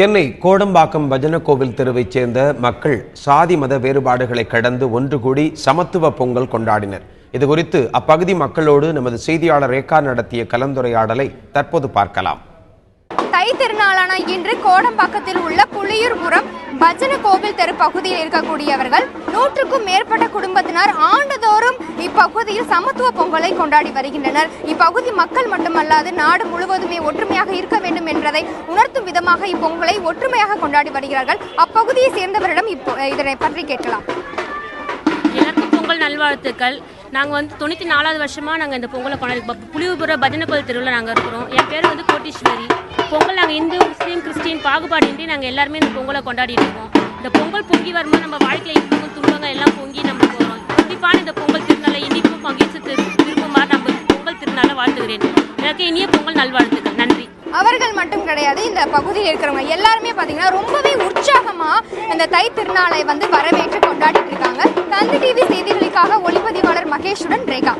சென்னை கோடம்பாக்கம் பஜன கோவில் தெருவைச் சேர்ந்த மக்கள் சாதி மத வேறுபாடுகளை கடந்து ஒன்று கூடி சமத்துவ பொங்கல் கொண்டாடினர். இதுகுறித்து அப்பகுதி மக்களோடு நமது செய்தியாளர் ரேகா நடத்திய கலந்துரையாடலை தற்போது பார்க்கலாம். தை திருநாளான இன்று கோடம்பாக்கத்தில் உள்ள புலியூர்புரம் பஜன கோவில் தெரு பகுதியில் இருக்கக்கூடியவர்கள் 100க்கும் மேற்பட்ட குடும்பத்தினர் ஆண்டுதோறும் இப்பகுதியில் சமத்துவ பொங்கலை கொண்டாடி வருகின்றனர். இப்பகுதி மக்கள் மட்டுமல்லாது நாடு முழுவதுமே ஒற்றுமையாக இருக்க வேண்டும் என்பதை உணர்த்தும் விதமாக இப்பொங்கலை ஒற்றுமையாக கொண்டாடி வருகிறார்கள். அப்பகுதியை சேர்ந்தவரிடம் இதனை பற்றி கேட்கலாம். எல்லாருக்கும் பொங்கல் நல்வாழ்த்துக்கள். நாங்கள் 94வது வருஷமாக நாங்கள் இந்த பொங்கலை கொண்டாடி புலியூர்புரம் பஜனை கோவில் தெருவில் நாங்கள் இருக்கிறோம். என் பேர் கோட்டீஸ்வரி. பொங்கல் நாங்கள் இந்து முஸ்லீம் கிறிஸ்டின் பாகுபாடின்றி நாங்கள் எல்லாருமே இந்த பொங்கலை கொண்டாடிட்டு இருக்கோம். இந்த பொங்கல் பொங்கி வரும்போது நம்ம வாழ்க்கையில் இன்பம் துன்பங்கள் எல்லாம் பொங்கி நம்ம போகிறோம். கண்டிப்பான இந்த பொங்கல் திருநாளை இனிப்பும் பங்கேற்று விருப்பமாக நம்ம பொங்கல் திருநாளை வாழ்த்துகிறேன். எனக்கு இனிய பொங்கல் நல்வாழ்த்துக்கள். நன்றி. அவர்கள் மட்டும் கிடையாது, இந்த பகுதியில் இருக்கிறவங்க எல்லாருமே பார்த்தீங்கன்னா ரொம்பவே உற்சாகமா இந்த தை திருநாளை வரவேற்று கொண்டாடிட்டு இருக்காங்க. தந்தி டிவி செய்திகளுக்காக ஒளிப்பதிவாளர் மகேஷுடன் ரேகா.